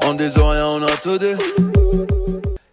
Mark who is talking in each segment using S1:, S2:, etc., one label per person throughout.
S1: On des oreilles, on a tout dit.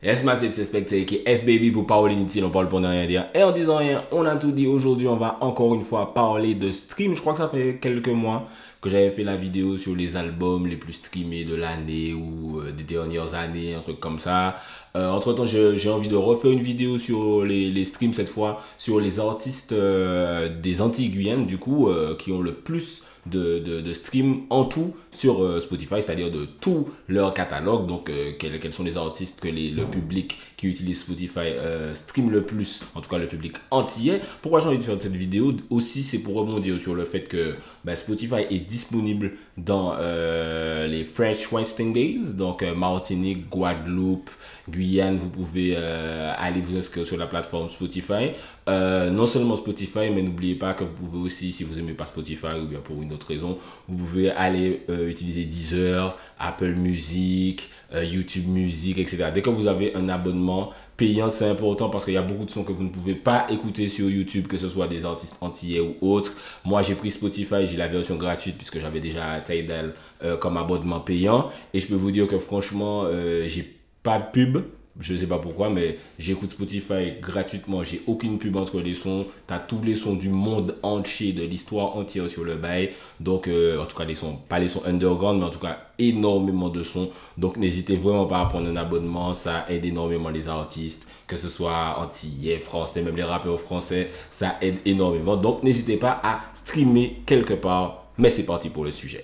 S2: Yes, Massive, c'est Spectre qui est F-Baby pour parler inutile, on parle pour ne rien dire. Et en disant rien, on a tout dit. Aujourd'hui, on va encore une fois parler de stream. Je crois que ça fait quelques mois que j'avais fait la vidéo sur les albums les plus streamés de l'année ou des dernières années, un truc comme ça. Entre temps, j'ai envie de refaire une vidéo sur les streams, cette fois sur les artistes des Antilles-Guyane, du coup, qui ont le plus de streams en tout sur Spotify, c'est-à-dire de tout leur catalogue. Donc, quels sont les artistes que le public qui utilise Spotify stream le plus, en tout cas le public antillais. Pourquoi j'ai envie de faire cette vidéo aussi, c'est pour rebondir sur le fait que Spotify est disponible dans les French Wasting Days, donc Martinique, Guadeloupe, Guyane. Vous pouvez aller vous inscrire sur la plateforme Spotify. Non seulement Spotify, mais n'oubliez pas que vous pouvez aussi, si vous n'aimez pas Spotify ou bien pour une autre raison, vous pouvez aller utiliser Deezer, Apple Music, YouTube Music, etc. Dès que vous avez un abonnement payant, c'est important parce qu'il y a beaucoup de sons que vous ne pouvez pas écouter sur YouTube, que ce soit des artistes antillais ou autres. Moi, j'ai pris Spotify, j'ai la version gratuite puisque j'avais déjà Tidal comme abonnement payant. Et je peux vous dire que franchement, j'ai pas de pub. Je ne sais pas pourquoi, mais j'écoute Spotify gratuitement. J'ai aucune pub entre les sons. Tu as tous les sons du monde entier, de l'histoire entière sur le bail. Donc, en tout cas, les sons, pas les sons underground, mais en tout cas, énormément de sons. Donc, n'hésitez vraiment pas à prendre un abonnement. Ça aide énormément les artistes, que ce soit antillais, français, même les rappeurs français. Ça aide énormément. Donc, n'hésitez pas à streamer quelque part. Mais c'est parti pour le sujet.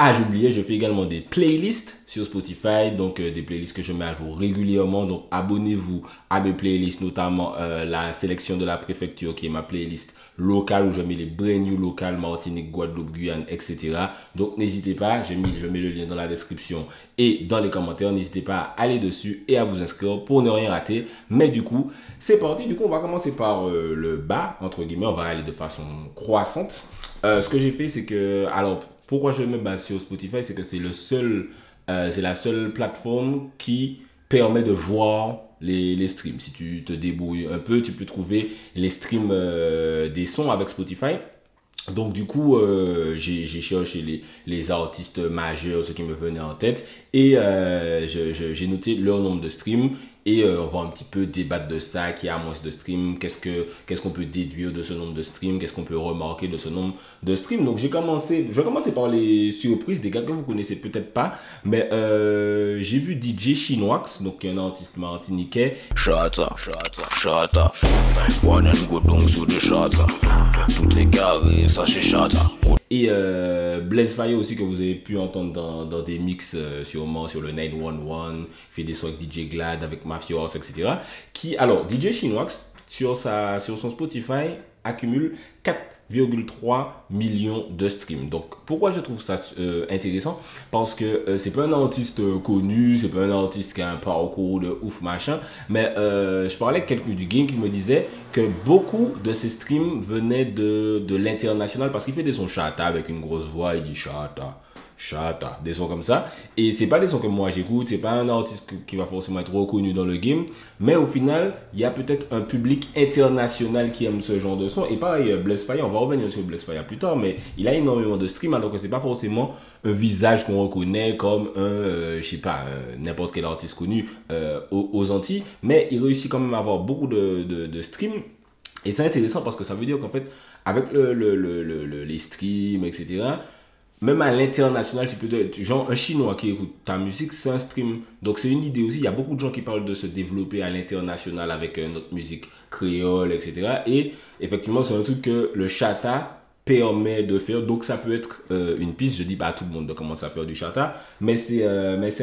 S2: Ah, j'oubliais, je fais également des playlists sur Spotify, donc des playlists que je mets à jour régulièrement. Donc, abonnez-vous à mes playlists, notamment la sélection de la préfecture, qui est ma playlist locale, où je mets les brand new locales, Martinique, Guadeloupe, Guyane, etc. Donc, n'hésitez pas, je mets le lien dans la description et dans les commentaires. N'hésitez pas à aller dessus et à vous inscrire pour ne rien rater. Mais du coup, c'est parti. Du coup, on va commencer par le bas, entre guillemets. On va aller de façon croissante. Ce que j'ai fait, c'est que... Alors, pourquoi je me base sur Spotify, c'est que c'est la seule plateforme qui permet de voir les streams. Si tu te débrouilles un peu, tu peux trouver les streams des sons avec Spotify. Donc du coup, j'ai cherché les artistes majeurs, ceux qui me venaient en tête, et j'ai noté leur nombre de streams. Et on va un petit peu débattre de ça, qui a moins de streams, qu'est-ce qu'on peut déduire de ce nombre de streams, qu'est-ce qu'on peut remarquer de ce nombre de streams. Donc je vais commencer par les surprises, des gars que vous connaissez peut-être pas, mais j'ai vu DJ Chinoax, donc qui est un artiste martiniquais.
S3: Shata, one and go down sous des shata. Tout est carré, ça c'est shata.
S2: Et Blaze Fire aussi, que vous avez pu entendre dans des mix sûrement sur le 911, fait des sons avec DJ Glad, avec Mafia House, etc. Alors, DJ Chinoax, sur son Spotify, accumule 4,3 millions de streams. Donc, pourquoi je trouve ça intéressant? Parce que c'est pas un artiste connu, c'est pas un artiste qui a un parcours de ouf machin, mais je parlais avec quelqu'un du game qui me disait que beaucoup de ses streams venaient de l'international, parce qu'il fait des sons chata avec une grosse voix, il dit chata, des sons comme ça, et c'est pas des sons que moi j'écoute, c'est pas un artiste qui va forcément être reconnu dans le game, mais au final il y a peut-être un public international qui aime ce genre de son. Et pareil, Blaze Fire, on va revenir sur Blaze Fire plus tard, mais il a énormément de streams, alors que c'est pas forcément un visage qu'on reconnaît comme je sais pas, n'importe quel artiste connu aux Antilles, mais il réussit quand même à avoir beaucoup de streams. Et c'est intéressant parce que ça veut dire qu'en fait, avec les streams, etc., même à l'international, c'est peut-être genre un Chinois qui écoute ta musique, c'est un stream. Donc c'est une idée aussi. Il y a beaucoup de gens qui parlent de se développer à l'international avec notre musique créole, etc. Et effectivement, c'est un truc que le chata permet de faire. Donc ça peut être une piste. Je dis pas à tout le monde de commencer à faire du chata, mais c'est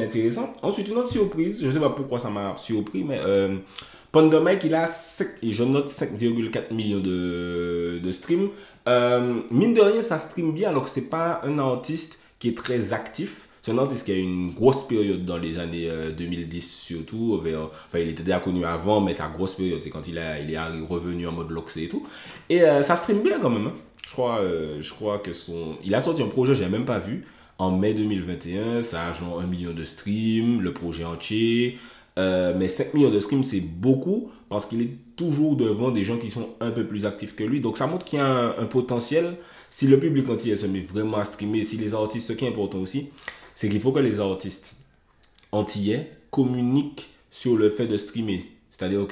S2: intéressant. Ensuite, une autre surprise. Je ne sais pas pourquoi ça m'a surpris, mais Panda Mike, il a je note 5,4 millions de streams. Mine de rien, ça stream bien, alors que c'est pas un artiste qui est très actif. C'est un artiste qui a eu une grosse période dans les années 2010 surtout. Enfin, il était déjà connu avant, mais sa grosse période, c'est quand il est revenu en mode Loxé et tout. Et ça stream bien quand même, hein. Je crois que il a sorti un projet, j'ai même pas vu, en mai 2021. Ça a genre 1 million de streams, le projet entier. Mais 5 millions de streams, c'est beaucoup, parce qu'il est toujours devant des gens qui sont un peu plus actifs que lui. Donc ça montre qu'il y a un potentiel. Si le public entier se met vraiment à streamer, si les artistes, ce qui est important aussi, c'est qu'il faut que les artistes antillais communiquent sur le fait de streamer. C'est-à-dire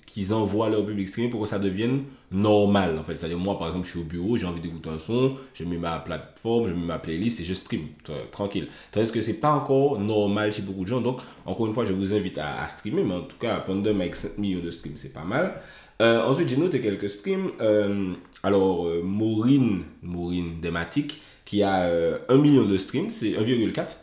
S2: qu'ils envoient leur public streamer pour que ça devienne normal. En fait. C'est-à-dire moi, par exemple, je suis au bureau, j'ai envie d'écouter un son, je mets ma plateforme, je mets ma playlist et je stream tranquille. Tandis que c'est pas encore normal chez beaucoup de gens. Donc, encore une fois, je vous invite à streamer. Mais en tout cas, Pandem avec 5 millions de streams, c'est pas mal. Ensuite, j'ai noté quelques streams. Maureen Dematic, qui a 1 million de streams, c'est 1,4.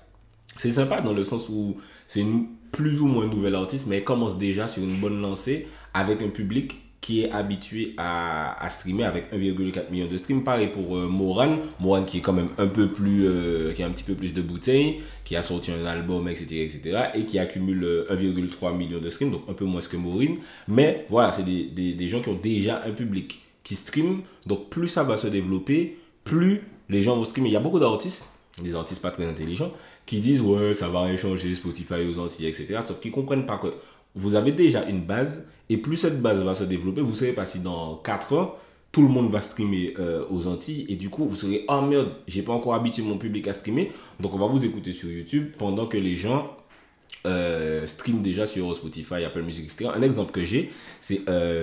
S2: C'est sympa dans le sens où c'est une plus ou moins nouvelle artiste, mais elle commence déjà sur une bonne lancée avec un public qui est habitué à streamer avec 1,4 million de streams. Pareil pour Moran qui est quand même un peu plus, qui a un petit peu plus de bouteilles, qui a sorti un album, etc. et qui accumule 1,3 million de streams, donc un peu moins que Maureen. Mais voilà, c'est des gens qui ont déjà un public qui stream, donc plus ça va se développer, plus les gens vont streamer. Il y a beaucoup d'artistes, des artistes pas très intelligents, qui disent ouais ça va rien changer Spotify aux Antilles, etc. Sauf qu'ils comprennent pas que vous avez déjà une base et plus cette base va se développer, vous savez pas si dans 4 ans tout le monde va streamer aux Antilles et du coup vous serez oh merde j'ai pas encore habitué mon public à streamer, donc on va vous écouter sur YouTube pendant que les gens stream déjà sur Spotify, Apple Music, etc. Un exemple que j'ai, c'est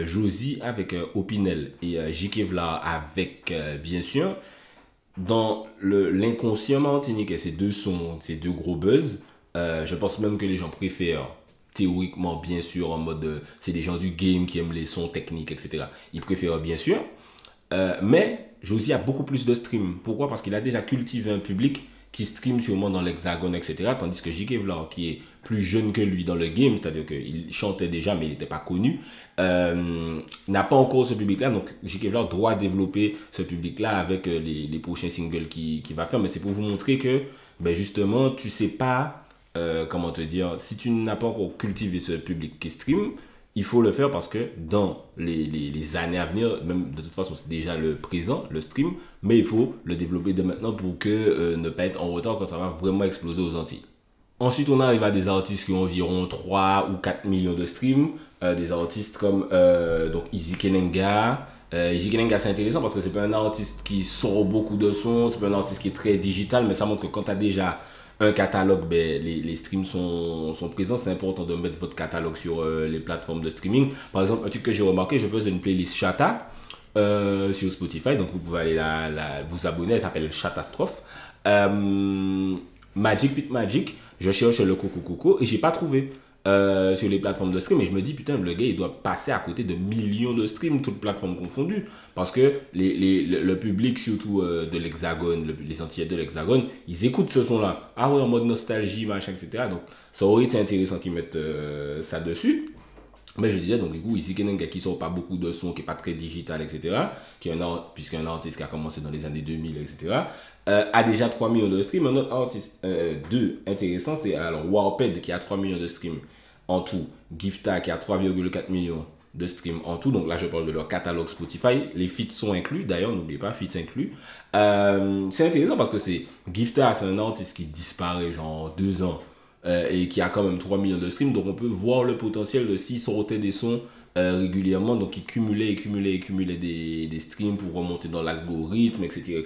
S2: Josie avec Opinel et JK Vla avec bien sûr. Dans l'inconscient martiniquais, ces deux gros buzz, je pense même que les gens préfèrent, théoriquement, bien sûr, en mode, c'est des gens du game qui aiment les sons techniques, etc. Ils préfèrent, bien sûr, mais Josie a beaucoup plus de streams. Pourquoi? Parce qu'il a déjà cultivé un public qui stream sûrement dans l'Hexagone, etc. Tandis que JK Vla, qui est plus jeune que lui dans le game, c'est-à-dire qu'il chantait déjà, mais il n'était pas connu, n'a pas encore ce public-là. Donc JK Vla doit développer ce public-là avec les prochains singles qu'il va faire. Mais c'est pour vous montrer que, ben justement, tu sais pas, comment te dire, si tu n'as pas encore cultivé ce public qui stream, il faut le faire parce que dans les années à venir, même de toute façon c'est déjà le présent, le stream, mais il faut le développer dès maintenant pour que ne pas être en retard quand ça va vraiment exploser aux Antilles. Ensuite on arrive à des artistes qui ont environ 3 ou 4 millions de streams, des artistes comme donc Easy Kenenga. Easy Kenenga c'est intéressant parce que c'est pas un artiste qui sort beaucoup de sons, c'est pas un artiste qui est très digital, mais ça montre que quand tu as déjà un catalogue, ben, les streams sont présents. C'est important de mettre votre catalogue sur les plateformes de streaming. Par exemple, un truc que j'ai remarqué, je faisais une playlist Chata sur Spotify. Donc, vous pouvez aller vous abonner. Elle s'appelle Chatastrophe. Magic Fit Magic. Je cherche le Coco et j'ai pas trouvé sur les plateformes de stream. Et je me dis, putain, le gars, il doit passer à côté de millions de streams, toutes plateformes confondues. Parce que le public, surtout de l'Hexagone, les Antillais de l'Hexagone, ils écoutent ce son-là. Ah ouais, en mode nostalgie, machin, etc. Donc, ça aurait été intéressant qu'ils mettent ça dessus. Mais je disais, donc du coup, ici, Kenenga qui sort pas beaucoup de sons, qui est pas très digital, etc. Puisqu'un artiste qui a commencé dans les années 2000, etc. A déjà 3 millions de streams. Un autre artiste intéressant, c'est alors Warped qui a 3 millions de streams en tout. Gifta qui a 3,4 millions de streams en tout. Donc là, je parle de leur catalogue Spotify. Les feats sont inclus. D'ailleurs, n'oubliez pas, feats inclus. C'est intéressant parce que Gifta, c'est un artiste qui disparaît genre 2 ans. Et qui a quand même 3 millions de streams, donc on peut voir le potentiel de s'il sortait des sons régulièrement, donc il cumulait des streams pour remonter dans l'algorithme, etc.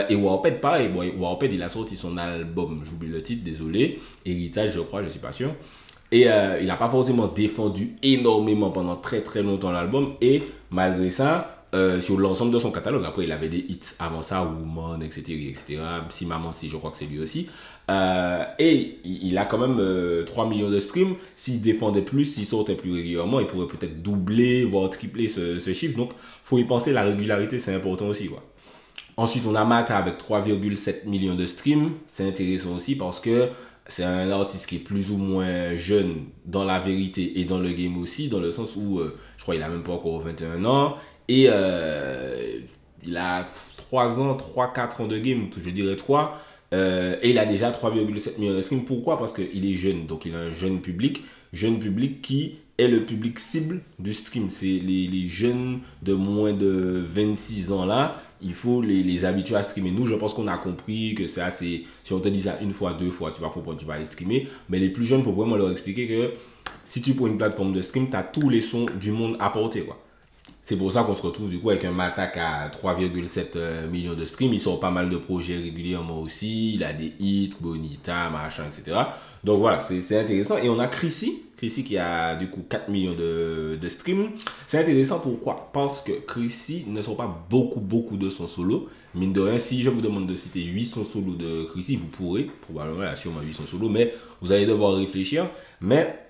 S2: Et Warped, pareil, Warped il a sorti son album, j'oublie le titre, désolé, Héritage je crois, je suis pas sûr, et il n'a pas forcément défendu énormément pendant très très longtemps l'album, et malgré ça, sur l'ensemble de son catalogue, après il avait des hits avant ça, Woman, etc. Si Maman Si, je crois que c'est lui aussi, et il a quand même 3 millions de streams. S'il défendait plus, s'il sortait plus régulièrement, il pourrait peut-être doubler, voire tripler ce chiffre, donc faut y penser, la régularité c'est important aussi quoi. Ensuite on a Mata avec 3,7 millions de streams, c'est intéressant aussi parce que c'est un artiste qui est plus ou moins jeune dans la vérité et dans le game aussi, dans le sens où je crois qu'il a même pas encore 21 ans et il a 3-4 ans de game, je dirais 3, et il a déjà 3,7 millions de streams. Pourquoi? Parce qu'il est jeune, donc il a un jeune public qui est le public cible du stream. C'est les jeunes de moins de 26 ans là. Il faut les habituer à streamer. Nous, je pense qu'on a compris que c'est assez... Si on te dit ça une fois, deux fois, tu vas comprendre, tu vas aller streamer. Mais les plus jeunes, il faut vraiment leur expliquer que si tu prends une plateforme de stream, tu as tous les sons du monde à porter, quoi. C'est pour ça qu'on se retrouve du coup avec un Matak à 3,7 millions de streams. Il sort pas mal de projets régulièrement aussi. Il a des hits, Bonita, machin, etc. Donc voilà, c'est intéressant. Et on a Chrissy qui a du coup 4 millions de streams. C'est intéressant pourquoi? Parce que Chrissy ne sort pas beaucoup de sons solo. Mine de rien, si je vous demande de citer 8 sons solo de Chrissy, vous pourrez probablement sûrement 8 sons solo, mais vous allez devoir réfléchir. Mais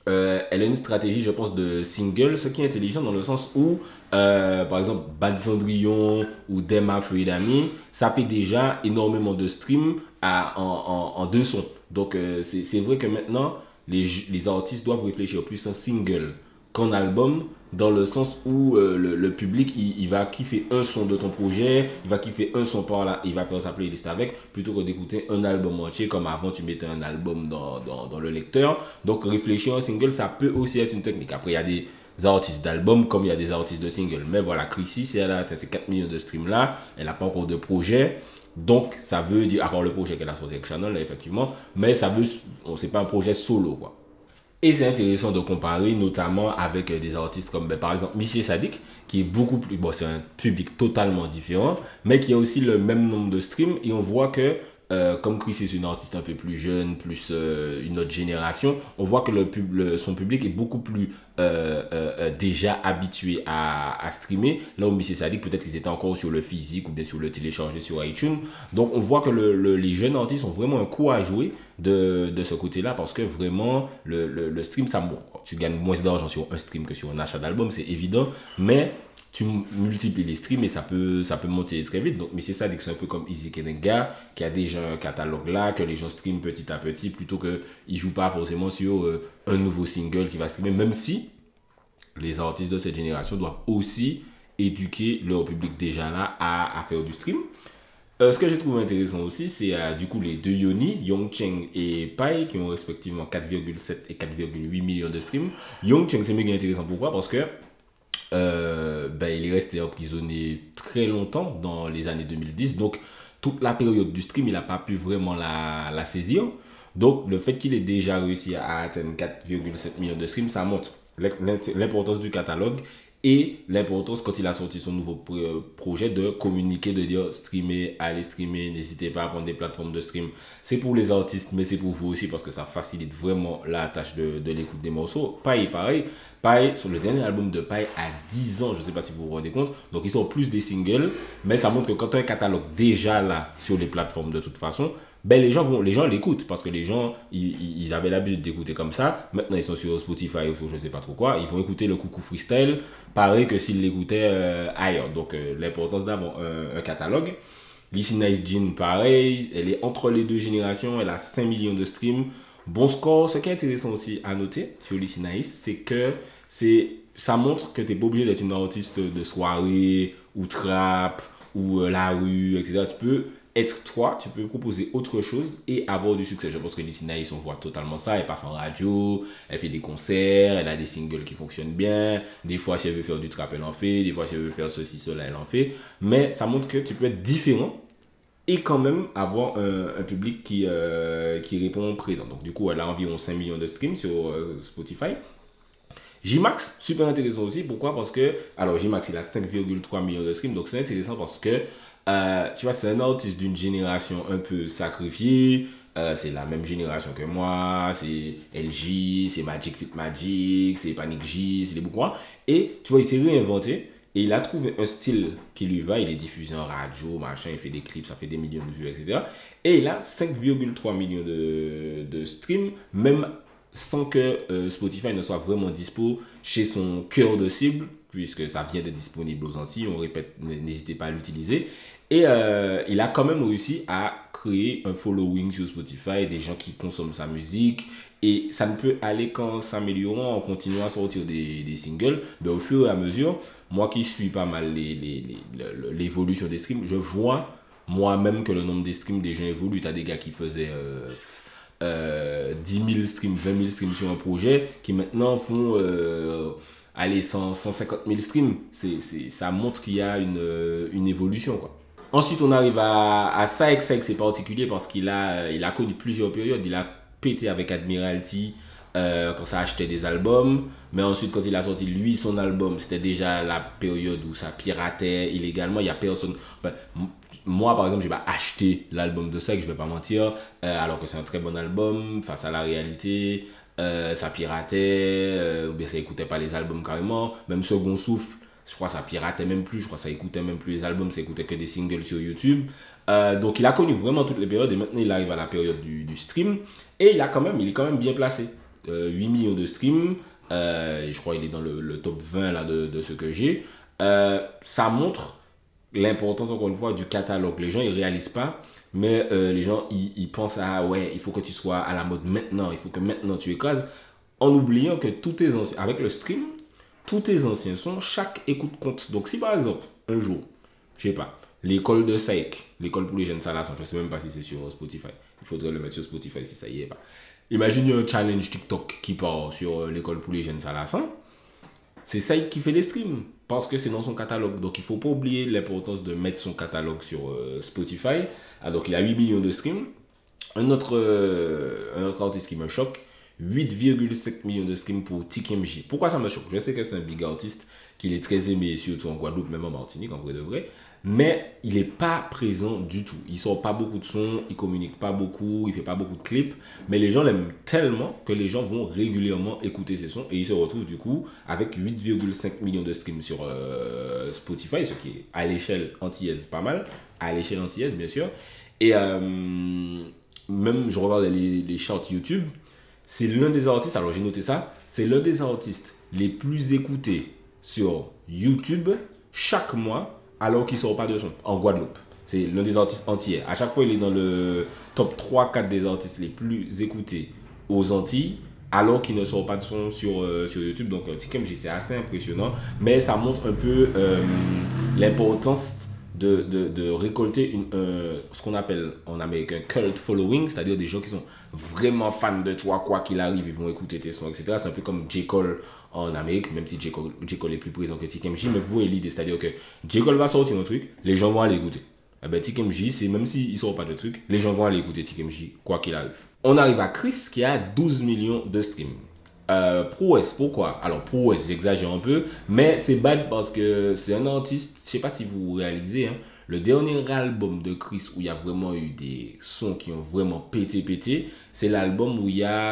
S2: elle a une stratégie, je pense, de single, ce qui est intelligent dans le sens où, par exemple, Bad Cendrillon ou Dema Fredami, ça fait déjà énormément de streams en deux sons. Donc, c'est vrai que maintenant, les artistes doivent réfléchir plus en single qu'en album, dans le sens où le public, il va kiffer un son de ton projet, il va kiffer un son par là, il va faire sa playlist avec, plutôt que d'écouter un album entier, comme avant tu mettais un album dans le lecteur. Donc réfléchir en single, ça peut aussi être une technique. Après, il y a des artistes d'album comme il y a des artistes de single. Mais voilà, Chrissy, si elle a ces 4 millions de streams là, elle n'a pas encore de projet. Donc ça veut dire, à part le projet qu'elle a sorti avec Chanel, là, effectivement, mais ça veut, c'est pas un projet solo, quoi. Et c'est intéressant de comparer notamment avec des artistes comme par exemple Missy Sadiq qui est beaucoup plus, bon c'est un public totalement différent mais qui a aussi le même nombre de streams et on voit que comme Chris est une artiste un peu plus jeune, plus une autre génération, on voit que son public est beaucoup plus déjà habitué à streamer. Là où Missy Sadiq, peut-être qu'ils étaient encore sur le physique ou bien sur le télécharger sur iTunes. Donc on voit que les jeunes artistes ont vraiment un coup à jouer de ce côté-là parce que vraiment le stream, ça, bon, tu gagnes moins d'argent sur un stream que sur un achat d'album, c'est évident, mais tu multiplies les streams et ça peut monter très vite. Donc, mais c'est ça, c'est un peu comme Easy Kenenga qui a déjà un catalogue là, que les gens streament petit à petit plutôt qu'ils ne jouent pas forcément sur un nouveau single qui va streamer, même si les artistes de cette génération doivent aussi éduquer leur public déjà là à faire du stream. Ce que j'ai trouvé intéressant aussi, c'est du coup les deux Yoni, Yongcheng et Pai, qui ont respectivement 4,7 et 4,8 millions de streams. Yongcheng, c'est méga intéressant. Pourquoi? Parce que il est resté emprisonné très longtemps dans les années 2010. Donc, toute la période du stream, il n'a pas pu vraiment la saisir. Donc, le fait qu'il ait déjà réussi à atteindre 4,7 millions de streams, ça montre l'importance du catalogue et l'importance quand il a sorti son nouveau projet de communiquer, de dire streamer, allez streamer, n'hésitez pas à prendre des plateformes de stream. C'est pour les artistes, mais c'est pour vous aussi parce que ça facilite vraiment la tâche de l'écoute des morceaux. Pareil, sur le dernier album de Pai à 10 ans, je ne sais pas si vous vous rendez compte, donc ils sortent plus des singles, mais ça montre que quand tu as un catalogue déjà là sur les plateformes de toute façon, les gens l'écoutent parce que les gens ils avaient l'habitude d'écouter comme ça. Maintenant ils sont sur Spotify ou sur je ne sais pas trop quoi, ils vont écouter le coucou freestyle pareil que s'ils l'écoutaient ailleurs. Donc l'importance d'avoir un catalogue. Lissy Nice Jean pareil, elle est entre les deux générations, elle a 5 millions de streams, bon score. Ce qui est intéressant aussi à noter sur Lissy Nice, c'est que ça montre que tu n'es pas obligé d'être une artiste de soirée ou trap ou la rue, etc. Tu peux être toi, tu peux proposer autre chose et avoir du succès. Je pense que Lissy Nice, on voit totalement ça. Elle passe en radio, elle fait des concerts, elle a des singles qui fonctionnent bien. Des fois, si elle veut faire du trap, elle en fait. Des fois, si elle veut faire ceci, cela, elle en fait. Mais ça montre que tu peux être différent et quand même avoir un public qui répond présent. Donc, du coup, elle a environ 5 millions de streams sur Spotify. J-Max, super intéressant aussi. Pourquoi? Parce que, alors J-Max, il a 5,3 millions de streams. Donc, c'est intéressant parce que tu vois, c'est un artiste d'une génération un peu sacrifiée. C'est la même génération que moi. C'est LJ, c'est Magic Fit Magic, c'est Panic J, c'est les Bouquois. Et tu vois, il s'est réinventé. Et il a trouvé un style qui lui va. Il est diffusé en radio, machin. Il fait des clips, ça fait des millions de vues, etc. Et il a 5,3 millions de streams, même sans que Spotify ne soit vraiment dispo chez son cœur de cible, puisque ça vient d'être disponible aux Antilles. On répète, n'hésitez pas à l'utiliser. Et il a quand même réussi à créer un following sur Spotify, des gens qui consomment sa musique. Et ça ne peut aller qu'en s'améliorant, en continuant à sortir des singles. Mais au fur et à mesure, moi qui suis pas mal l'évolution des streams, je vois moi-même que le nombre des streams des gens évolue. Tu as des gars qui faisaient 10 000 streams, 20 000 streams sur un projet, qui maintenant font allez, 150 000 streams. Ça montre qu'il y a une évolution, quoi. Ensuite, on arrive à Saek. Saek, c'est particulier parce qu'il a connu plusieurs périodes. Il a pété avec Admiralty quand ça achetait des albums. Mais ensuite, quand il a sorti, lui, son album, c'était déjà la période où ça piratait illégalement. Il n'y a personne... Enfin, moi, par exemple, je n'ai pas acheté l'album de Saek, je ne vais pas mentir. Alors que c'est un très bon album face à la réalité. Ça piratait, ou bien ça écoutait pas les albums carrément. Même Second Souffle, je crois que ça piratait même plus. Je crois que ça écoutait même plus les albums, ça écoutait que des singles sur YouTube. Donc il a connu vraiment toutes les périodes et maintenant il arrive à la période du stream. Et il est quand même bien placé. 8 millions de streams. Je crois qu'il est dans le top 20 là, de ce que j'ai. Ça montre l'importance, encore une fois, du catalogue. Les gens, ils réalisent pas. Mais les gens, ils pensent à ouais, il faut que tu sois à la mode maintenant, il faut que maintenant tu écrases, en oubliant que tous tes anciens, avec le stream, tous tes anciens sons, chaque écoute compte. Donc si par exemple, un jour, je sais pas, l'école de Saek, l'école pour les jeunes Salassan, je sais même pas si c'est sur Spotify, il faudrait le mettre sur Spotify si ça y est pas. Imagine il y a un challenge TikTok qui part sur l'école pour les jeunes Salassan. C'est Saek qui fait des streams parce que c'est dans son catalogue. Donc il ne faut pas oublier l'importance de mettre son catalogue sur Spotify. Ah, donc il a 8 millions de streams. Un autre artiste qui me choque, 8,7 millions de streams pour TKMJ. Pourquoi ça me choque? Je sais que c'est un big artiste, qu'il est très aimé, surtout en Guadeloupe, même en Martinique, en vrai de vrai. Mais il n'est pas présent du tout. Il ne sort pas beaucoup de sons, il ne communique pas beaucoup, il ne fait pas beaucoup de clips. Mais les gens l'aiment tellement que les gens vont régulièrement écouter ses sons. Et il se retrouve du coup avec 8,5 millions de streams sur Spotify, ce qui est à l'échelle antillaise pas mal. À l'échelle antillaise, bien sûr. Et même, je regarde les shorts YouTube. C'est l'un des artistes, alors j'ai noté ça, c'est l'un des artistes les plus écoutés sur YouTube chaque mois alors qu'il ne sort pas de son en Guadeloupe. C'est l'un des artistes entiers. À chaque fois, il est dans le top 3-4 des artistes les plus écoutés aux Antilles alors qu'il ne sort pas de son sur YouTube. Donc, TKMJ, c'est assez impressionnant. Mais ça montre un peu l'importance de récolter ce qu'on appelle en Amérique un cult following, c'est-à-dire des gens qui sont vraiment fans de toi, quoi qu'il arrive, ils vont écouter tes sons, etc. C'est un peu comme J. Cole en Amérique, même si J. Cole est plus présent que TKMJ, mais vous voyez l'idée, c'est-à-dire que J. Cole va sortir un truc, les gens vont aller écouter. Eh ben, TKMJ, c'est même s'il ne sort pas de truc, les gens vont aller écouter TKMJ, quoi qu'il arrive. On arrive à Chris qui a 12 millions de streams. Prouesse, pourquoi? Alors prouesse, j'exagère un peu, mais c'est bad parce que c'est un artiste, je sais pas si vous réalisez, hein, le dernier album de Chris où il y a vraiment eu des sons qui ont vraiment pété, c'est l'album où il y a,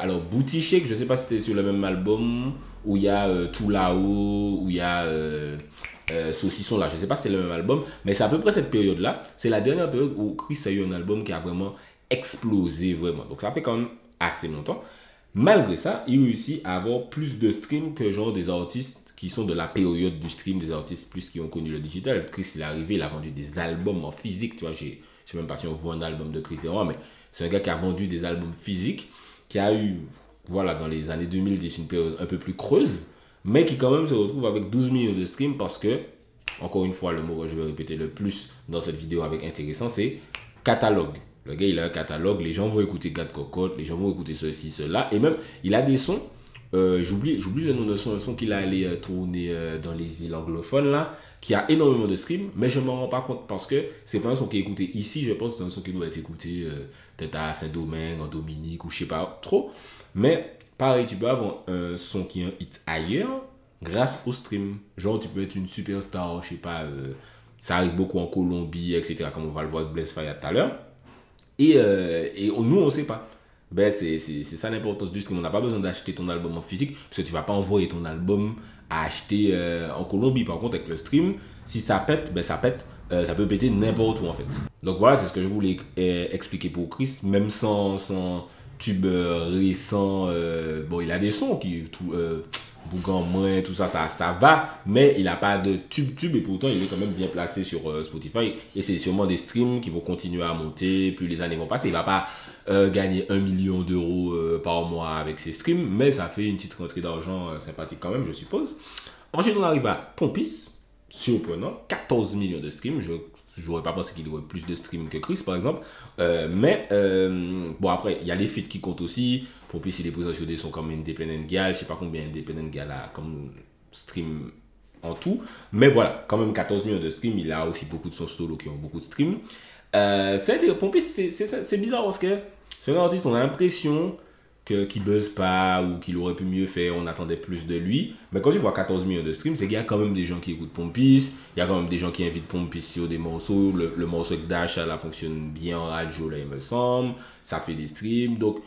S2: alors Booty Shake, je sais pas si c'était sur le même album, où il y a Tout là-haut, où il y a Saucisson là, je sais pas si c'est le même album, mais c'est à peu près cette période-là, c'est la dernière période où Chris a eu un album qui a vraiment explosé, vraiment, donc ça fait quand même assez longtemps. Malgré ça, il réussit à avoir plus de streams que genre des artistes qui sont de la période du stream, des artistes plus qui ont connu le digital. Chris, il est arrivé, il a vendu des albums en physique, tu vois, je sais même pas si on voit un album de Chris Desrois, mais c'est un gars qui a vendu des albums physiques, qui a eu, voilà, dans les années 2010, une période un peu plus creuse, mais qui quand même se retrouve avec 12 millions de streams parce que, encore une fois, le mot que je vais répéter le plus dans cette vidéo avec intéressant, c'est catalogue. Le gars, il a un catalogue, les gens vont écouter Gad Cocotte, les gens vont écouter ceci, cela. Et même, il a des sons, j'oublie le nom de son, un son qu'il a allé tourner dans les îles anglophones, là, qui a énormément de streams, mais je ne m'en rends pas compte parce que c'est pas un son qui est écouté ici, je pense que c'est un son qui doit être écouté peut-être à Saint-Domingue, en Dominique, ou je sais pas trop. Mais, pareil, tu peux avoir un son qui est un hit ailleurs grâce au stream. Genre, tu peux être une superstar, je sais pas, ça arrive beaucoup en Colombie, etc., comme on va le voir avec Blaise Faya tout à l'heure. Et nous, on ne sait pas. Ben, c'est ça l'importance du stream. On n'a pas besoin d'acheter ton album en physique parce que tu ne vas pas envoyer ton album à acheter en Colombie. Par contre, avec le stream, si ça pète, ben ça pète. Ça peut péter n'importe où en fait. Donc voilà, c'est ce que je voulais expliquer pour Chris. Même sans tube récent, bon, il a des sons qui... Bougan, moins, tout ça, ça va, mais il n'a pas de tube et pourtant il est quand même bien placé sur Spotify et c'est sûrement des streams qui vont continuer à monter plus les années vont passer. Il ne va pas gagner 1 million d'euros par mois avec ses streams, mais ça fait une petite rentrée d'argent sympathique quand même, je suppose. Ensuite, on arrive à Pompis, surprenant, 14 millions de streams. j'aurais pas pensé qu'il aurait plus de streams que Chris, par exemple. Bon, après, il y a les feats qui comptent aussi. Pompis, il est présent sur des sons comme Independent Gal. Je sais pas combien Independent Gal a comme stream en tout. Mais voilà, quand même 14 millions de streams. Il a aussi beaucoup de sons solo qui ont beaucoup de streams. Pompis, c'est bizarre parce que c'est un artiste, on a l'impression qu'il buzz pas ou qu'il aurait pu mieux faire, on attendait plus de lui. Mais quand tu vois 14 millions de streams, c'est qu'il y a quand même des gens qui écoutent Pompis, il y a quand même des gens qui invitent Pompis sur des morceaux. Le morceau avec Dash, ça fonctionne bien en radio, là, il me semble. Ça fait des streams. Donc,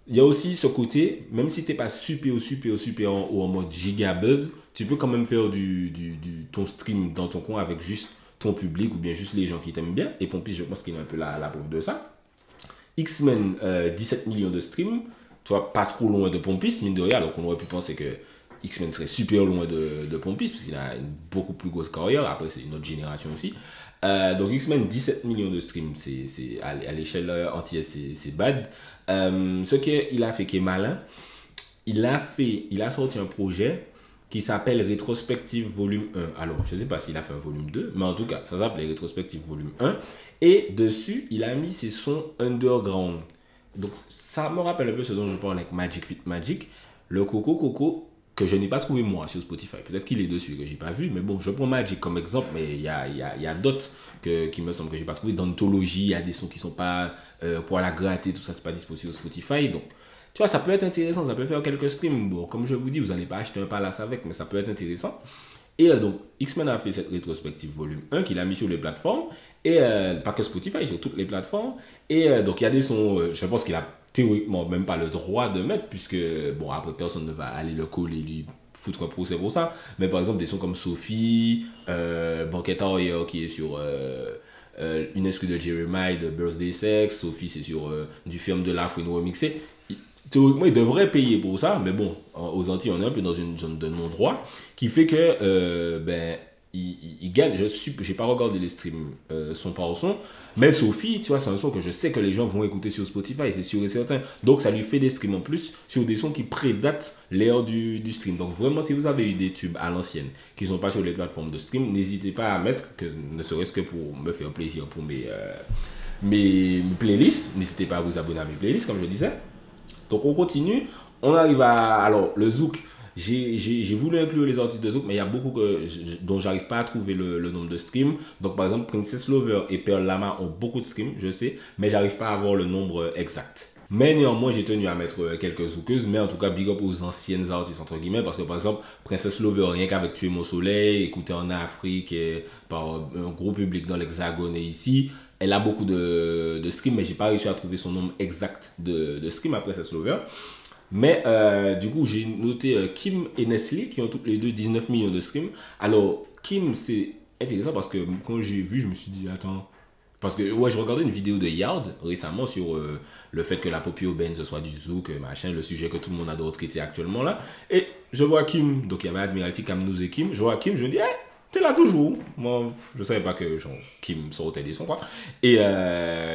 S2: il y a aussi ce côté, même si tu n'es pas super ou en mode giga buzz, tu peux quand même faire ton stream dans ton coin avec juste ton public ou bien juste les gens qui t'aiment bien. Et Pompis, je pense qu'il est un peu la preuve de ça. X-Men, 17 millions de streams, tu vois, pas trop loin de Pompis, mine de rien, alors qu'on aurait pu penser que X-Men serait super loin de Pompis, parce qu'il a une beaucoup plus grosse carrière, après c'est une autre génération aussi. Donc X-Men, 17 millions de streams, c'est à l'échelle entière, c'est bad. Ce qu'il a fait qui est malin, il a sorti un projet qui s'appelle Rétrospective Volume 1. Alors, je ne sais pas s'il a fait un volume 2, mais en tout cas, ça s'appelle Rétrospective Volume 1. Et dessus, il a mis ses sons underground. Donc, ça me rappelle un peu ce dont je parle avec Magic Fit Magic. Le Coco, que je n'ai pas trouvé moi sur Spotify. Peut-être qu'il est dessus, que je n'ai pas vu. Mais bon, je prends Magic comme exemple, mais il y a d'autres qui me semblent que je n'ai pas trouvé. D'anthologie, il y a des sons qui ne sont pas pour la gratter, tout ça, c'est pas disponible sur Spotify. Donc, tu vois, ça peut être intéressant, ça peut faire quelques streams. Bon, comme je vous dis, vous n'allez pas acheter un palace avec, mais ça peut être intéressant. Et donc, X-Men a fait cette rétrospective volume 1 qu'il a mis sur les plateformes, et pas que Spotify, sur toutes les plateformes. Et donc, il y a des sons, je pense qu'il a théoriquement même pas le droit de mettre, puisque, bon, après, personne ne va aller le coller, lui foutre un procès pour ça. Mais par exemple, des sons comme Sophie, Banquette Warrior qui est sur une excuse de Jeremiah, de Birthday Sex, Sophie c'est sur du film de l'Afrique remixé. Théoriquement, il devrait payer pour ça, mais bon, aux Antilles, on est un peu dans une zone de non-droit qui fait que, il gagne. J'ai pas regardé les streams son par son, mais Sophie, tu vois, c'est un son que je sais que les gens vont écouter sur Spotify, c'est sûr et certain. Donc, ça lui fait des streams en plus sur des sons qui prédatent l'ère du stream. Donc, vraiment, si vous avez eu des tubes à l'ancienne qui sont pas sur les plateformes de stream, n'hésitez pas à mettre, ne serait-ce que pour me faire plaisir pour mes playlists. N'hésitez pas à vous abonner à mes playlists, comme je disais. Donc on continue, on arrive à... Alors le Zouk, j'ai voulu inclure les artistes de Zouk, mais il y a beaucoup dont j'arrive pas à trouver le nombre de streams. Donc par exemple, Princess Lover et Pearl Lama ont beaucoup de streams, je sais, mais j'arrive pas à avoir le nombre exact. Mais néanmoins, j'ai tenu à mettre quelques zoukeuses, mais en tout cas, big up aux anciennes artistes, entre guillemets, parce que par exemple, Princess Lover, rien qu'avec Tuer mon soleil, écouté en Afrique, et par un gros public dans l'Hexagone et ici, elle a beaucoup de streams, mais j'ai pas réussi à trouver son nombre exact de streams à Princess Lover. Mais du coup, j'ai noté Kim et Nestlé qui ont toutes les deux 19 millions de streams. Alors, Kim, c'est intéressant parce que quand j'ai vu, je me suis dit, attends. Parce que ouais, je regardais une vidéo de Yard récemment sur le fait que la pop urbaine ce soit du zouk, machin, le sujet que tout le monde adore traiter actuellement là. Et je vois Kim, donc il y avait Admiralty, Kamnouz et Kim. Je vois Kim, je me dis, hey, t'es là toujours. Moi, je savais pas que genre, Kim sortait des sons quoi. Et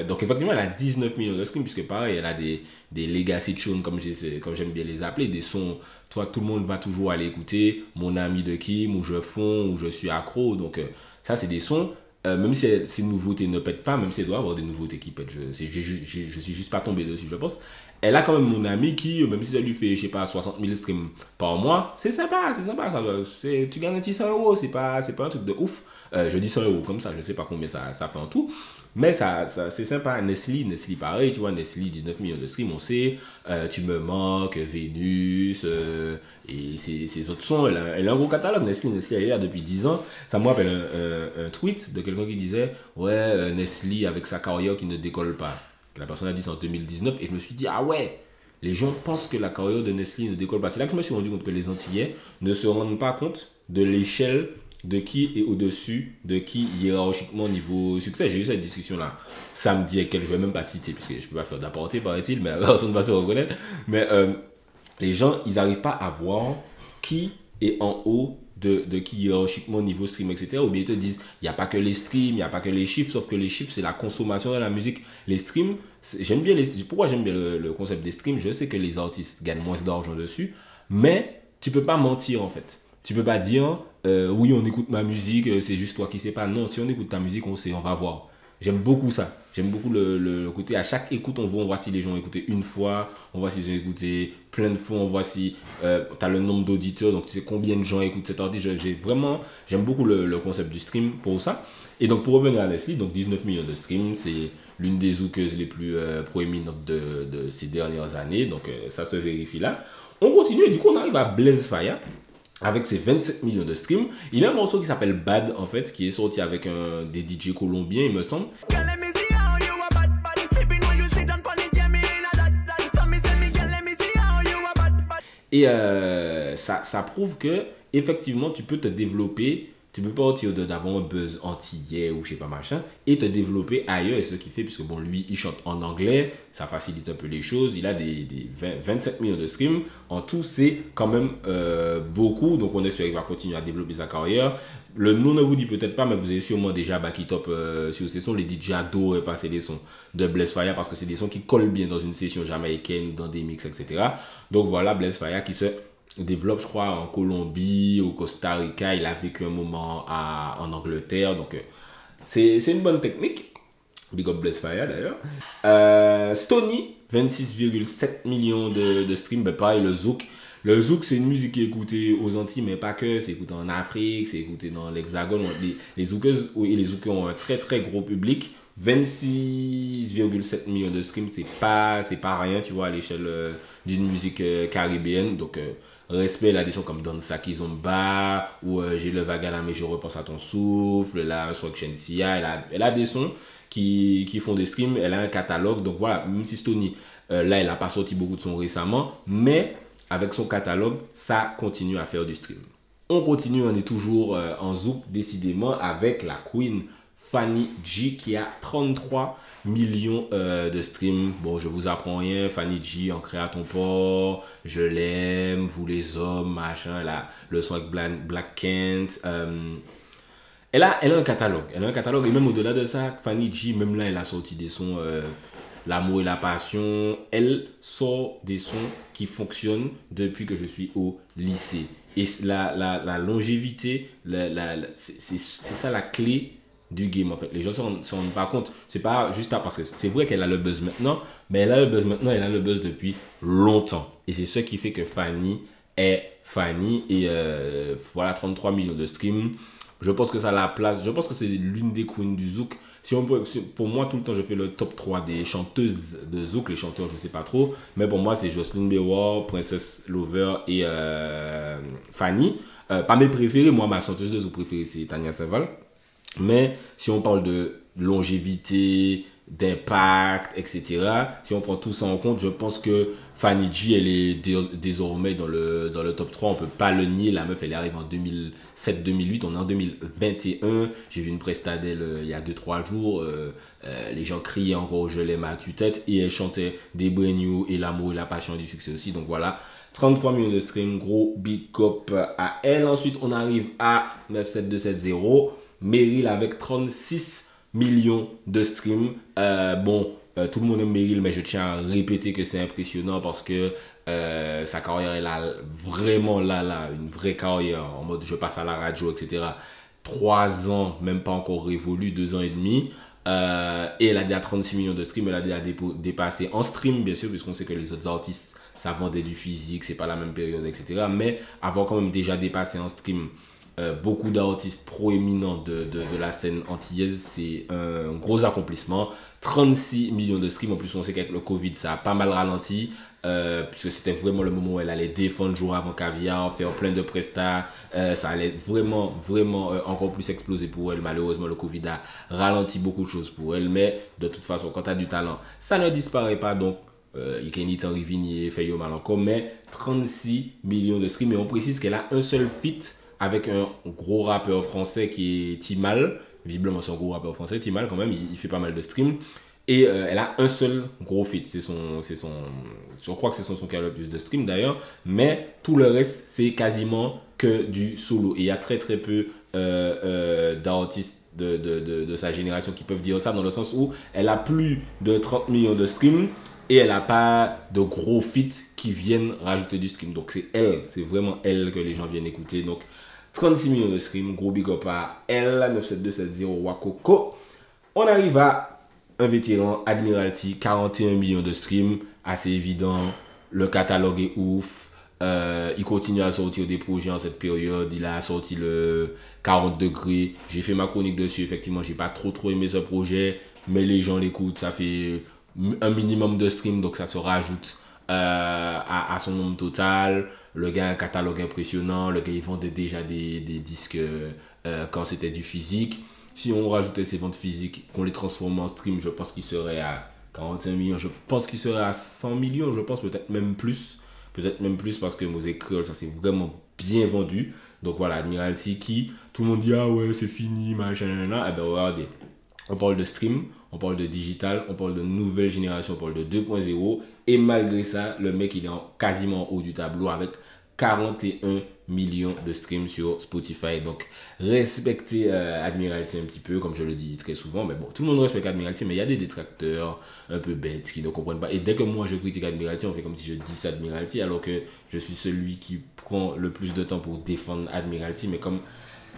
S2: donc effectivement, elle a 19 millions de streams, puisque pareil, elle a des legacy tunes, comme j'aime bien les appeler, des sons, toi, tout le monde va toujours aller écouter, mon ami de Kim, ou je fonds, ou je suis accro. Donc ça, c'est des sons. Même si ces nouveautés ne pètent pas, même si elle doit avoir des nouveautés qui pètent, je suis juste pas tombé dessus, je pense. Elle a quand même mon ami qui, même si ça lui fait, je sais pas, 60 000 streams par mois, c'est sympa, ça. Tu gagnes un petit 100 euros, c'est pas un truc de ouf. Je dis 100 euros comme ça, je sais pas combien ça fait en tout. Mais ça c'est sympa. Nestlé, pareil, tu vois, Nestlé, 19 millions de streams, on sait. Tu me manques, Vénus, et ces autres sons. Elle a un gros catalogue, Nestlé, elle est là depuis 10 ans. Ça me rappelle un tweet de quelqu'un qui disait, ouais, Nestlé avec sa carrière qui ne décolle pas. La personne a dit ça en 2019 et je me suis dit, ah ouais, les gens pensent que la carrière de Nestlé ne décolle pas. C'est là que je me suis rendu compte que les Antillais ne se rendent pas compte de l'échelle de qui est au-dessus de qui hiérarchiquement niveau succès. J'ai eu cette discussion-là samedi avec elle, je ne vais même pas citer puisque je ne peux pas faire d'apporter, paraît-il, mais personne ne va se reconnaître. Mais les gens, ils n'arrivent pas à voir qui est en haut de qui hiérarchiquement niveau stream, etc. Ou bien ils te disent, il n'y a pas que les streams, il n'y a pas que les chiffres, sauf que les chiffres, c'est la consommation de la musique. Les streams, pourquoi j'aime bien le concept des streams? Je sais que les artistes gagnent moins d'argent dessus, mais tu peux pas mentir en fait. Tu peux pas dire, oui, on écoute ma musique, c'est juste toi qui sais pas. Non, si on écoute ta musique, on sait, on va voir. J'aime beaucoup ça. J'aime beaucoup le côté, à chaque écoute, on voit si les gens ont écouté une fois, on voit s'ils ont écouté plein de fois, on voit si tu as le nombre d'auditeurs, donc tu sais combien de gens écoutent cet artiste. J'aime beaucoup le concept du stream pour ça. Et donc pour revenir à Leslie, donc 19 millions de streams, c'est l'une des zoukeuses les plus proéminentes de ces dernières années, donc ça se vérifie là. On continue et du coup on arrive à Blaze Fire avec ses 27 millions de streams. Il y a un morceau qui s'appelle Bad en fait, qui est sorti avec des DJ colombiens il me semble. Et ça prouve que effectivement tu peux te développer, tu peux partir d'avoir un buzz antillais ou je sais pas machin et te développer ailleurs. Et ce qu'il fait, puisque bon lui il chante en anglais, ça facilite un peu les choses. Il a des 27 millions de streams. En tout c'est quand même beaucoup. Donc on espère qu'il va continuer à développer sa carrière. Le nom ne vous dit peut-être pas, mais vous avez sûrement déjà Back It Up sur ces sons. Les DJ adorent passer des sons de Blaze Fire parce que c'est des sons qui collent bien dans une session jamaïcaine, dans des mix, etc. Donc voilà, Blaze Fire qui se développe, je crois, en Colombie, au Costa Rica. Il a vécu un moment en Angleterre. Donc c'est une bonne technique. Big up Blaze Fire d'ailleurs. Stoney, 26,7 millions de streams. Ben, pareil, le zouk. Le zouk, c'est une musique qui est écoutée aux Antilles, mais pas que. C'est écouté en Afrique, c'est écouté dans l'Hexagone. Les zoukeuses et les zoukeux ont un très très gros public. 26,7 millions de streams, c'est pas rien, tu vois, à l'échelle d'une musique caribéenne. Donc, respect, là, des sons comme Dansa Kizomba, ou J'ai le vague à la mais je repense à ton souffle, là, Swag Shensia. Elle a des sons qui font des streams, elle a un catalogue. Donc voilà, même si Stoney, là, elle n'a pas sorti beaucoup de sons récemment, mais avec son catalogue, ça continue à faire du stream. On continue, on est toujours en zouk, décidément, avec la queen Fanny G qui a 33 millions de streams. Bon, je vous apprends rien. Fanny G, en créa ton port, je l'aime, vous les hommes, machin. Là, le son avec Black Kent. Elle a un catalogue. Elle a un catalogue. Et même au-delà de ça, Fanny G, même là, elle a sorti des sons L'amour et la passion. Elle sort des sons qui fonctionnent depuis que je suis au lycée. Et la longévité, c'est ça la clé du game en fait. Les gens ne s'en rendent pas compte. C'est pas juste parce que c'est vrai qu'elle a le buzz maintenant, mais elle a le buzz maintenant, elle a le buzz depuis longtemps. Et c'est ce qui fait que Fanny est Fanny. Et voilà, 33 millions de streams. Je pense que ça a la place. Je pense que c'est l'une des queens du zouk. Si on peut, pour moi, tout le temps, je fais le top 3 des chanteuses de zouk. Les chanteurs, je ne sais pas trop. Mais pour moi, c'est Jocelyne Bewar, Princess Lover et Fanny. Pas mes préférés. Moi, ma chanteuse de zouk préférée, c'est Tania Saval. Mais si on parle de longévité, d'impact, etc. Si on prend tout ça en compte, je pense que Fanny G, elle est désormais dans le top 3. On ne peut pas le nier. La meuf, elle arrive en 2007-2008. On est en 2021. J'ai vu une presta d'elle il y a 2-3 jours. Les gens criaient encore « Je l'aime à tue-tête » et elle chantait des Brand New et l'amour et la passion du succès aussi. Donc voilà, 33 millions de streams. Gros big up à elle. Ensuite, on arrive à 97270. Meryl avec 36 millions de streams. Tout le monde aime Meryl, mais je tiens à répéter que c'est impressionnant parce que sa carrière, elle a vraiment une vraie carrière en mode je passe à la radio, etc. 3 ans, même pas encore révolu, 2 ans et demi. Et elle a déjà 36 millions de streams. Elle a déjà dépassé en stream, bien sûr, puisqu'on sait que les autres artistes, ça vendait du physique, c'est pas la même période, etc. Mais avoir quand même déjà dépassé en stream beaucoup d'artistes proéminents de la scène antillaise, c'est un gros accomplissement. 36 millions de streams. En plus, on sait qu'avec le Covid, ça a pas mal ralenti. Puisque c'était vraiment le moment où elle allait défendre jour avant caviar, faire plein de prestats. Ça allait vraiment encore plus exploser pour elle. Malheureusement, le Covid a ralenti beaucoup de choses pour elle. Mais de toute façon, quand tu as du talent, ça ne disparaît pas. Donc, il can eat en rivini et fait yo mal encore. Mais 36 millions de streams. Et on précise qu'elle a un seul feat avec un gros rappeur français qui est Timal. Visiblement, c'est un gros rappeur français. Timal, quand même, il fait pas mal de streams. Et elle a un seul gros feat. Je crois que c'est son qui a le plus de streams d'ailleurs. Mais tout le reste, c'est quasiment que du solo. Et il y a très très peu d'artistes de sa génération qui peuvent dire ça, dans le sens où elle a plus de 30 millions de streams. et elle n'a pas de gros feats qui viennent rajouter du stream. Donc c'est vraiment elle que les gens viennent écouter. Donc 36 millions de streams, gros big up à elle, 97270 Wakoko. On arrive à un vétéran, Admiralty, 41 millions de streams, assez évident, le catalogue est ouf. Il continue à sortir des projets en cette période. Il a sorti le 40 degrés. J'ai fait ma chronique dessus. Effectivement, j'ai pas trop aimé ce projet, mais les gens l'écoutent. Ça fait un minimum de stream, donc ça se rajoute à son nombre total. Le gars a un catalogue impressionnant. Le gars, il vendait déjà des disques quand c'était du physique. Si on rajoutait ces ventes physiques, qu'on les transforme en stream, je pense qu'il serait à 41 millions. Je pense qu'il serait à 100 millions. Je pense peut-être même plus. Peut-être même plus parce que Mosaic Creole, ça s'est vraiment bien vendu. Donc voilà, Admiralty qui, tout le monde dit, ah ouais, c'est fini, machin, eh ben regardez, on parle de stream, on parle de digital, on parle de nouvelle génération, on parle de 2.0. Et malgré ça, le mec, il est quasiment en haut du tableau avec 41 millions de streams sur Spotify. Donc, respectez Admiralty un petit peu, comme je le dis très souvent. Mais bon, tout le monde respecte Admiralty, mais il y a des détracteurs un peu bêtes qui ne comprennent pas. Et dès que moi, je critique Admiralty, on fait comme si je dis Admiralty, alors que je suis celui qui prend le plus de temps pour défendre Admiralty. Mais comme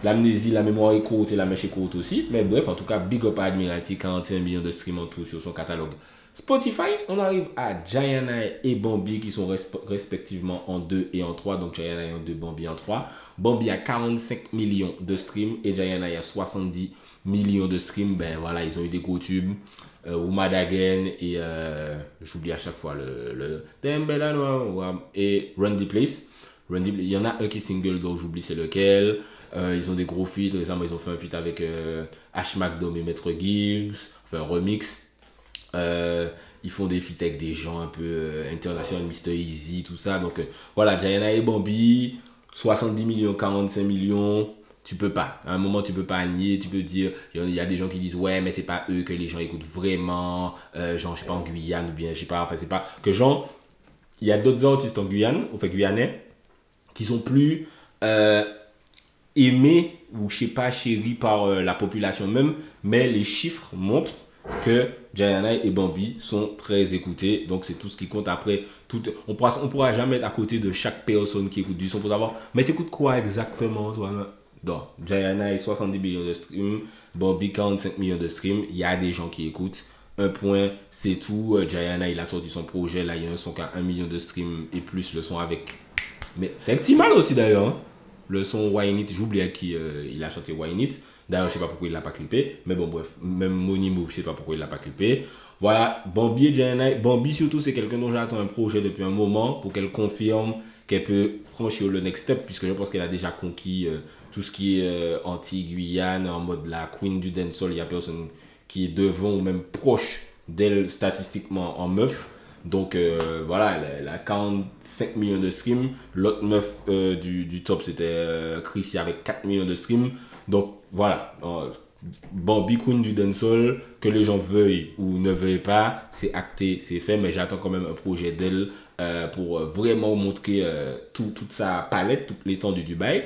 S2: l'amnésie, la mémoire est courte et la mèche est courte aussi. Mais bref, en tout cas, big up à Admiralty, 41 millions de streams en tout sur son catalogue. Spotify, on arrive à Gianna et Bambi qui sont respectivement en 2 et en 3. Donc Gianna en 2, Bambi en 3. Bambi a 45 millions de streams et Gianna a 70 millions de streams. Ben voilà, ils ont eu des gros tubes. Woman Again et j'oublie à chaque fois le et Run the Place. Il y en a un qui est single dont j'oublie c'est lequel. Ils ont des gros feats. Récemment, ils ont fait un feat avec Ash McDom et Maître Gibbs. Enfin, un remix. Ils font des feats avec des gens un peu internationaux, Mr. Easy, tout ça. Donc voilà, Gianna et Bambi, 70 millions, 45 millions. Tu peux pas. À un moment, tu peux pas nier. Tu peux dire, il y a des gens qui disent, ouais, mais c'est pas eux que les gens écoutent vraiment. Genre, je sais pas, en Guyane ou bien, je sais pas, enfin, c'est pas. Que genre, il y a d'autres artistes en Guyane, au fait guyanais, qui sont plus aimés ou, je sais pas, chéris par la population même. Mais les chiffres montrent que Gianna et Bambi sont très écoutés, donc c'est tout ce qui compte. Après on pourra jamais être à côté de chaque personne qui écoute du son pour savoir mais t'écoutes quoi exactement toi. Donc Gianna a 70 millions de streams, Bambi 45 millions de streams. Il y a des gens qui écoutent, un point c'est tout. Gianna il a sorti son projet là, il y a un son qui a 1 million de streams et plus, le son avec, mais c'est un petit mal aussi d'ailleurs hein. Le son Wine It, j'oublie à qui il a chanté Wine It. D'ailleurs, je sais pas pourquoi il l'a pas clippé. Mais bon, bref, même Money Move, je sais pas pourquoi il l'a pas clippé. Voilà, Bambi et Gianna. Bambi surtout, c'est quelqu'un dont j'attends un projet depuis un moment pour qu'elle confirme qu'elle peut franchir le next step, puisque je pense qu'elle a déjà conquis tout ce qui est anti-Guyane, en mode la queen du dancehall. Il y a personne qui est devant ou même proche d'elle statistiquement en meuf. Donc voilà, elle a 45 millions de streams. L'autre meuf du top, c'était Chrissy avec 4 millions de streams. Donc voilà, Bambi Queen du dancehall, que les gens veuillent ou ne veuillent pas, c'est acté, c'est fait, mais j'attends quand même un projet d'elle pour vraiment montrer toute sa palette, toute l'étendue du bail.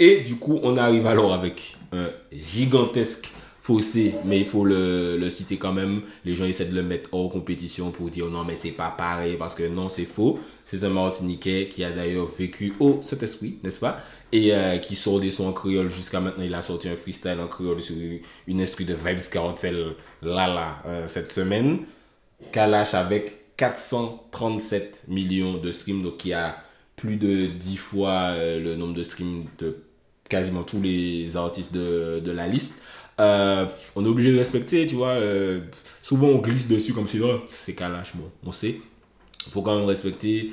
S2: Et du coup, on arrive alors avec un gigantesque fossé, mais il faut le citer quand même. Les gens essaient de le mettre hors compétition pour dire non, mais c'est pas pareil, parce que non, c'est faux. C'est un Martiniquais qui a d'ailleurs vécu au Saint-Esprit, n'est-ce pas? Et qui sort des sons en créole jusqu'à maintenant. Il a sorti un freestyle en créole sur une instru de Vibes Cartel cette semaine. Kalash avec 437 millions de streams, donc qui a plus de 10 fois le nombre de streams de quasiment tous les artistes de la liste. On est obligé de respecter, tu vois. Souvent on glisse dessus comme si oh, c'est Kalash, bon, on sait. Il faut quand même respecter,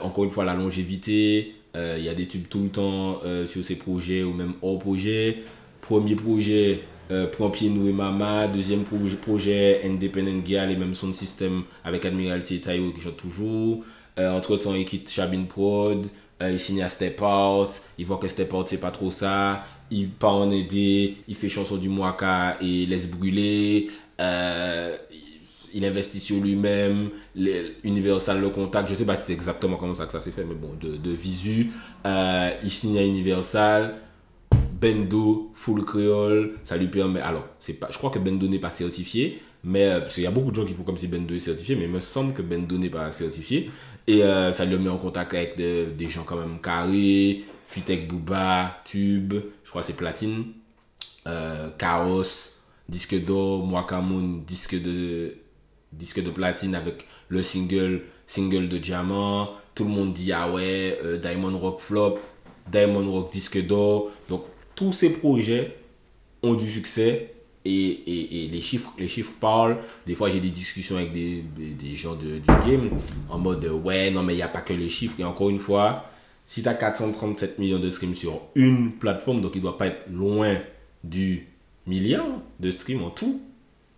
S2: encore une fois, la longévité. Il y a des tubes tout le temps sur ces projets ou même hors projet. Premier projet, Prends Pied Nous et Mama. Deuxième projet, Independent Girl et même Sound System avec Admiralty et Tayo qui chantent toujours. Entre-temps, il quitte Chabin Prod. Il signe à Step Out. Il voit que Step Out, c'est pas trop ça. Il part en aider. Il fait chanson du Mwaka et Laisse Brûler. Il investit sur lui-même, Universal le contacte, je sais pas si c'est exactement comme ça que ça s'est fait, mais bon, de visu, il signe à Universal, Bendo, full créole, ça lui permet, alors, je crois que Bendo n'est pas certifié, Mais parce qu'il y a beaucoup de gens qui font comme si Bendo est certifié, mais il me semble que Bendo n'est pas certifié. Et ça le met en contact avec des gens quand même carrés, Fitek Booba, Tube, je crois que c'est Platine, Chaos, disque d'or, Mwakamoun, disque de platine avec le single de diamant. Tout le monde dit ah ouais, Diamond Rock flop, Diamond Rock disque d'or. Donc tous ces projets ont du succès et les chiffres parlent. Des fois j'ai des discussions avec des gens du game en mode ouais non mais il n'y a pas que les chiffres. Et encore une fois, si tu as 437 millions de streams sur une plateforme, donc il ne doit pas être loin du milliard de streams en tout.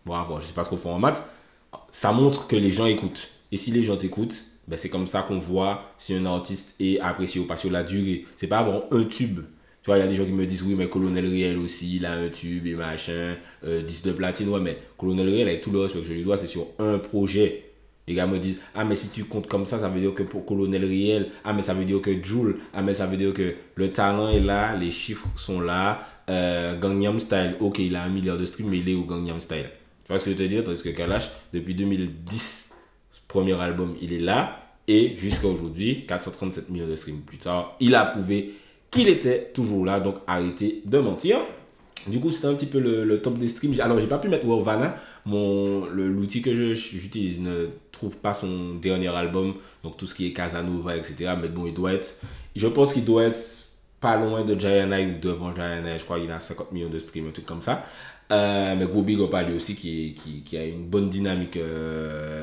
S2: Bravo, je ne sais pas trop fort en maths. Ça montre que les gens écoutent. Et si les gens t'écoutent, ben c'est comme ça qu'on voit si un artiste est apprécié ou pas sur la durée. C'est pas avoir un tube. Tu vois, il y a des gens qui me disent oui, mais Colonel Riel aussi, il a un tube et machin, 10 de platine. Ouais, mais Colonel Riel, avec tout le respect que je lui dois, c'est sur un projet. Les gars me disent ah, mais si tu comptes comme ça veut dire que pour Colonel Riel, ah, mais ça veut dire que Joule, ah, mais ça veut dire que le talent est là, les chiffres sont là. Gangnam Style, ok, il a 1 milliard de streams, mais il est au Gangnam Style. Tu vois ce que je veux te dire? Tandis que Kalash, depuis 2010, premier album, il est là. Et jusqu'à aujourd'hui, 437 millions de streams plus tard, il a prouvé qu'il était toujours là. Donc arrêtez de mentir. Du coup, c'était un petit peu le top des streams. Alors, j'ai pas pu mettre Warvana. L'outil que j'utilise ne trouve pas son dernier album. Donc, tout ce qui est Casanova, etc. Mais bon, je pense qu'il doit être pas loin de Giant Eye ou devant Giant Eye. Je crois qu'il a 50 millions de streams, un truc comme ça. Mais gros big up à lui aussi qui a une bonne dynamique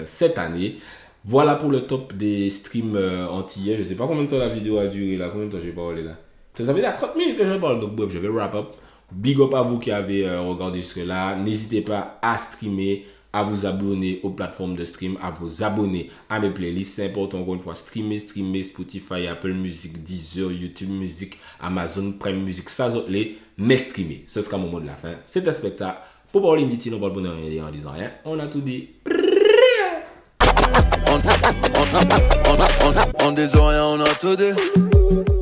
S2: cette année. Voilà pour le top des streams antillais. Je sais pas combien de temps la vidéo a duré là, combien de temps j'ai parlé là. Ça fait à 30 minutes que je parle, donc bref, je vais wrap up. Big up à vous qui avez regardé jusque là. N'hésitez pas à streamer, à vous abonner aux plateformes de stream, à vous abonner à mes playlists. C'est important encore une fois, streamer, Spotify, Apple Music, Deezer, YouTube Music, Amazon Prime Music, ça les mais streamer. Ce sera mon mot de la fin. C'est un spectacle. Pour parler d'Iti, on ne parle pas de rien en disant rien. On a tout dit.
S1: On disant rien, on a tout dit.